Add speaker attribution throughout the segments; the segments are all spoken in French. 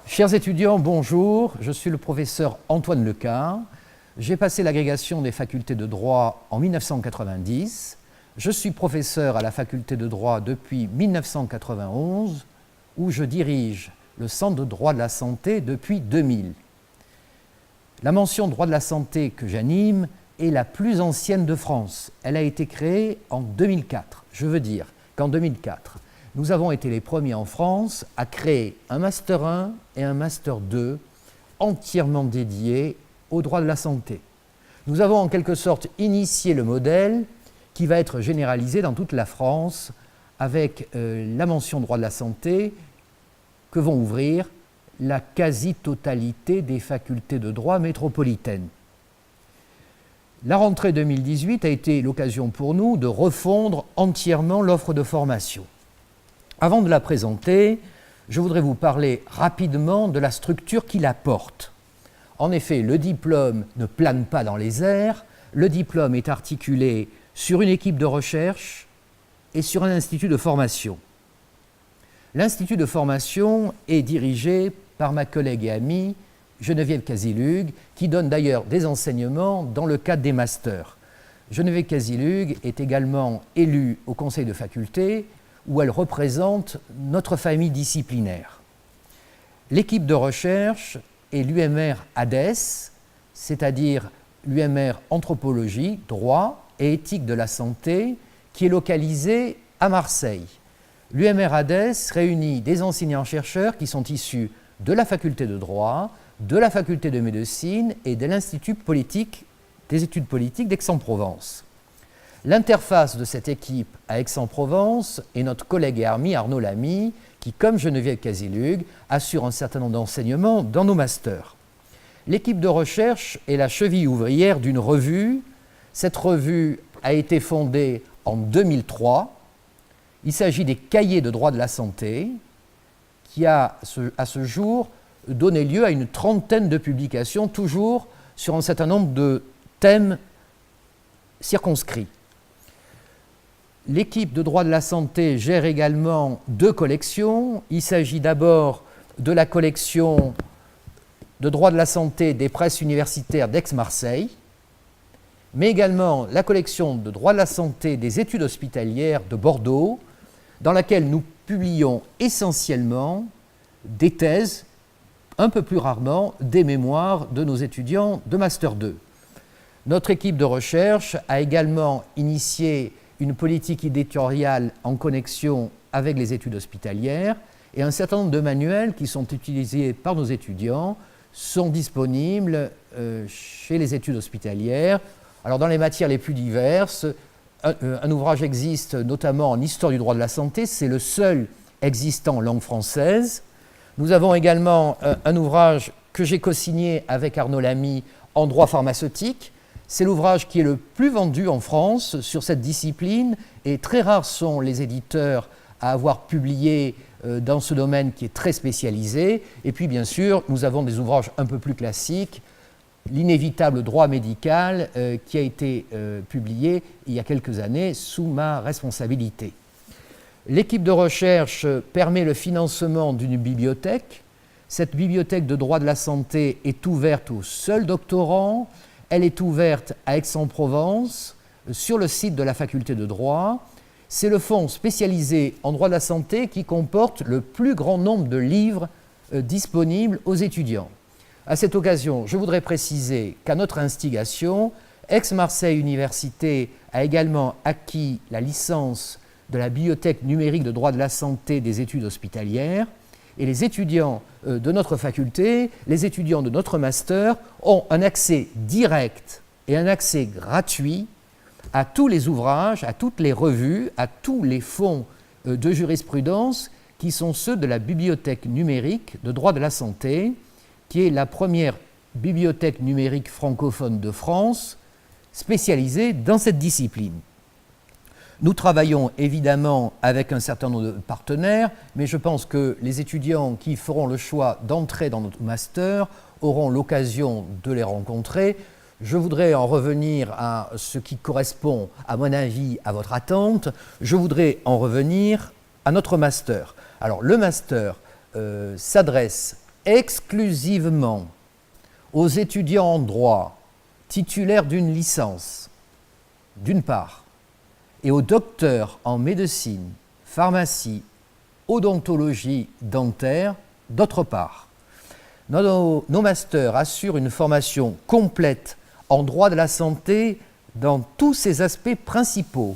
Speaker 1: Chers étudiants, bonjour, je suis le professeur Antoine Lecard. J'ai passé l'agrégation des facultés de droit en 1990. Je suis professeur à la faculté de droit depuis 1991, où je dirige le Centre de droit de la santé depuis 2000. La mention droit de la santé que j'anime est la plus ancienne de France. Elle a été créée en 2004. Je veux dire qu'en 2004, nous avons été les premiers en France à créer un Master 1 et un Master 2 entièrement dédiés au droit de la santé. Nous avons en quelque sorte initié le modèle qui va être généralisé dans toute la France avec la mention droit de la santé que vont ouvrir la quasi-totalité des facultés de droit métropolitaines. La rentrée 2018 a été l'occasion pour nous de refondre entièrement l'offre de formation. Avant de la présenter, je voudrais vous parler rapidement de la structure qui la porte. En effet, le diplôme ne plane pas dans les airs, le diplôme est articulé sur une équipe de recherche et sur un institut de formation. L'institut de formation est dirigé par ma collègue et amie Geneviève Casilhugues, qui donne d'ailleurs des enseignements dans le cadre des masters. Geneviève Casilhugues est également élue au conseil de faculté, où elle représente notre famille disciplinaire. L'équipe de recherche est l'UMR ADES, c'est-à-dire l'UMR Anthropologie, Droit et Éthique de la Santé, qui est localisée à Marseille. L'UMR ADES réunit des enseignants-chercheurs qui sont issus de la faculté de droit, de la faculté de médecine et de l'Institut des études politiques d'Aix-en-Provence. L'interface de cette équipe à Aix-en-Provence est notre collègue et ami Arnaud Lamy, qui, comme Geneviève Casilhugues, assure un certain nombre d'enseignements dans nos masters. L'équipe de recherche est la cheville ouvrière d'une revue. Cette revue a été fondée en 2003. Il s'agit des Cahiers de droit de la santé, qui a, à ce jour, donné lieu à une trentaine de publications, toujours sur un certain nombre de thèmes circonscrits. L'équipe de droit de la santé gère également deux collections. Il s'agit d'abord de la collection de droit de la santé des presses universitaires d'Aix-Marseille, mais également la collection de droit de la santé des études hospitalières de Bordeaux, dans laquelle nous publions essentiellement des thèses, un peu plus rarement des mémoires de nos étudiants de Master 2. Notre équipe de recherche a également initié une politique éditoriale en connexion avec les études hospitalières et un certain nombre de manuels qui sont utilisés par nos étudiants sont disponibles chez les études hospitalières. Alors dans les matières les plus diverses, un ouvrage existe notamment en histoire du droit de la santé, c'est le seul existant en langue française. Nous avons également un ouvrage que j'ai co-signé avec Arnaud Lamy en droit pharmaceutique. C'est l'ouvrage qui est le plus vendu en France sur cette discipline et très rares sont les éditeurs à avoir publié dans ce domaine qui est très spécialisé. Et puis bien sûr, nous avons des ouvrages un peu plus classiques, l'inévitable droit médical qui a été publié il y a quelques années sous ma responsabilité. L'équipe de recherche permet le financement d'une bibliothèque. Cette bibliothèque de droit de la santé est ouverte aux seuls doctorants. Elle est ouverte à Aix-en-Provence, sur le site de la faculté de droit. C'est le fonds spécialisé en droit de la santé qui comporte le plus grand nombre de livres disponibles aux étudiants. À cette occasion, je voudrais préciser qu'à notre instigation, Aix-Marseille Université a également acquis la licence de la bibliothèque numérique de droit de la santé des études hospitalières. Et les étudiants de notre faculté, les étudiants de notre master ont un accès direct et un accès gratuit à tous les ouvrages, à toutes les revues, à tous les fonds de jurisprudence qui sont ceux de la bibliothèque numérique de droit de la santé, qui est la première bibliothèque numérique francophone de France spécialisée dans cette discipline. Nous travaillons évidemment avec un certain nombre de partenaires, mais je pense que les étudiants qui feront le choix d'entrer dans notre master auront l'occasion de les rencontrer. Je voudrais en revenir à ce qui correspond, à mon avis, à votre attente. Je voudrais en revenir à notre master. Alors, le master s'adresse exclusivement aux étudiants en droit titulaires d'une licence, d'une part, et aux docteurs en médecine, pharmacie, odontologie dentaire, d'autre part. Nos masters assurent une formation complète en droit de la santé dans tous ses aspects principaux.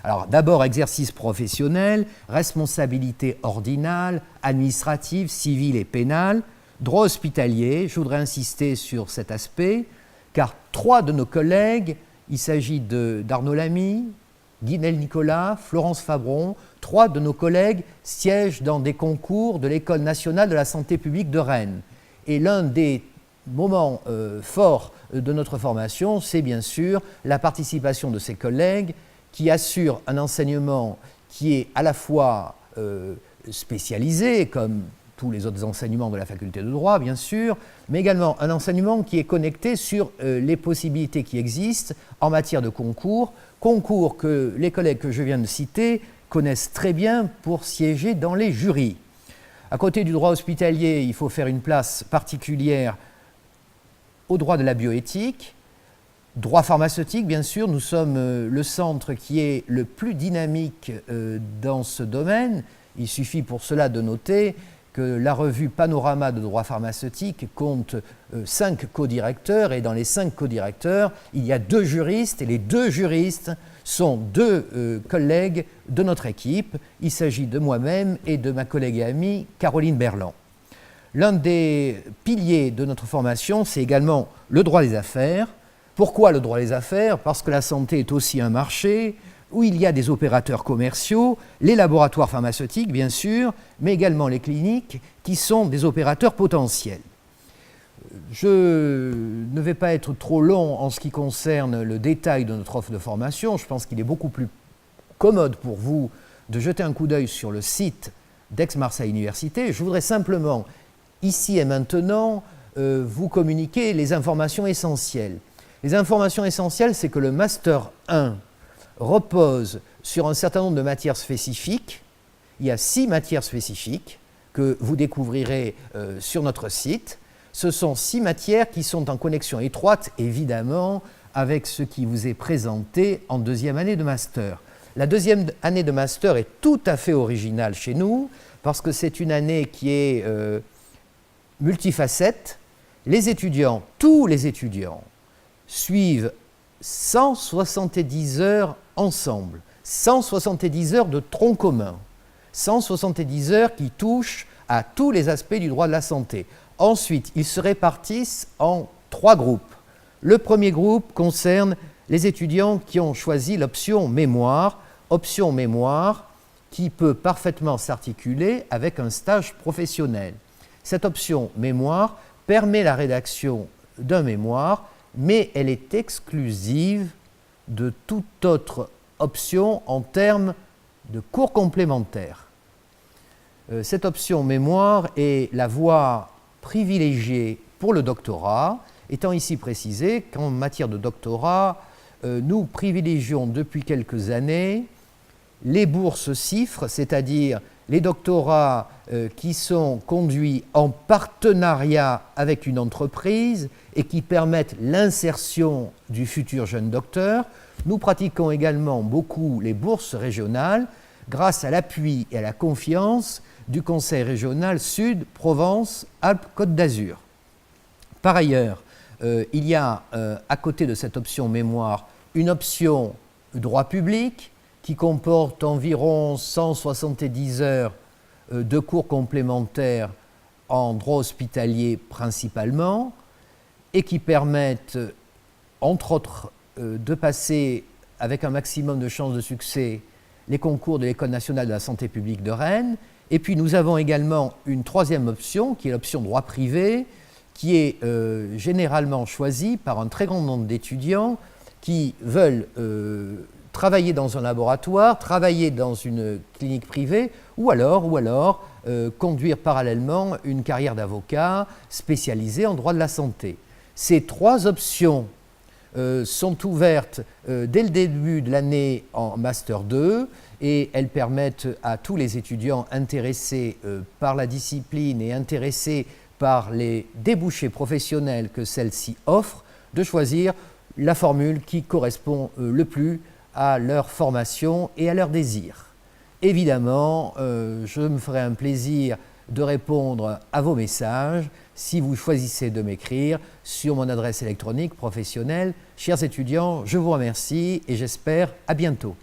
Speaker 1: Alors d'abord exercice professionnel, responsabilité ordinale, administrative, civile et pénale, droit hospitalier, je voudrais insister sur cet aspect, car 3 de nos collègues, il s'agit d'Arnaud Lamy, Guinel Nicolas, Florence Fabron, 3 de nos collègues siègent dans des concours de l'École nationale de la santé publique de Rennes. Et l'un des moments forts de notre formation, c'est bien sûr la participation de ces collègues qui assurent un enseignement qui est à la fois spécialisé, comme tous les autres enseignements de la faculté de droit, bien sûr, mais également un enseignement qui est connecté sur les possibilités qui existent en matière de concours que les collègues que je viens de citer connaissent très bien pour siéger dans les jurys. À côté du droit hospitalier, il faut faire une place particulière au droit de la bioéthique, droit pharmaceutique, bien sûr, nous sommes le centre qui est le plus dynamique dans ce domaine. Il suffit pour cela de noter que la revue Panorama de droit pharmaceutique compte 5 co-directeurs et dans les 5 co-directeurs, il y a 2 juristes et les 2 juristes sont 2 collègues de notre équipe. Il s'agit de moi-même et de ma collègue et amie Caroline Berland. L'un des piliers de notre formation, c'est également le droit des affaires. Pourquoi le droit des affaires? Parce que la santé est aussi un marché où il y a des opérateurs commerciaux, les laboratoires pharmaceutiques bien sûr, mais également les cliniques qui sont des opérateurs potentiels. Je ne vais pas être trop long en ce qui concerne le détail de notre offre de formation. Je pense qu'il est beaucoup plus commode pour vous de jeter un coup d'œil sur le site d'Aix-Marseille Université. Je voudrais simplement, ici et maintenant, vous communiquer les informations essentielles. Les informations essentielles, c'est que le Master 1 repose sur un certain nombre de matières spécifiques. Il y a 6 matières spécifiques que vous découvrirez sur notre site. Ce sont 6 matières qui sont en connexion étroite, évidemment, avec ce qui vous est présenté en 2e année de Master. La 2e année de Master est tout à fait originale chez nous, parce que c'est une année qui est multifacette. Les étudiants, tous les étudiants, suivent 170 heures ensemble, 170 heures de tronc commun, 170 heures qui touchent à tous les aspects du droit de la santé. Ensuite, ils se répartissent en 3 groupes. Le premier groupe concerne les étudiants qui ont choisi l'option mémoire qui peut parfaitement s'articuler avec un stage professionnel. Cette option mémoire permet la rédaction d'un mémoire, mais elle est exclusive de toute autre option en termes de cours complémentaires. Cette option mémoire est la voie privilégiée pour le doctorat, étant ici précisé qu'en matière de doctorat, nous privilégions depuis quelques années les bourses CIFRE, c'est-à-dire les doctorats qui sont conduits en partenariat avec une entreprise et qui permettent l'insertion du futur jeune docteur. Nous pratiquons également beaucoup les bourses régionales grâce à l'appui et à la confiance du Conseil régional Sud, Provence, Alpes, Côte d'Azur. Par ailleurs, il y a à côté de cette option mémoire une option droit public qui comporte environ 170 heures de cours complémentaires en droit hospitalier principalement et qui permettent, entre autres, de passer avec un maximum de chances de succès les concours de l'École nationale de la santé publique de Rennes. Et puis nous avons également une 3e option qui est l'option droit privé qui est généralement choisie par un très grand nombre d'étudiants qui veulent travailler dans un laboratoire, travailler dans une clinique privée ou alors conduire parallèlement une carrière d'avocat spécialisé en droit de la santé. Ces 3 options sont ouvertes dès le début de l'année en Master 2 et elles permettent à tous les étudiants intéressés par la discipline et intéressés par les débouchés professionnels que celle-ci offre de choisir la formule qui correspond le plus à leur formation et à leurs désirs. Évidemment, je me ferai un plaisir de répondre à vos messages si vous choisissez de m'écrire sur mon adresse électronique professionnelle. Chers étudiants, je vous remercie et j'espère à bientôt.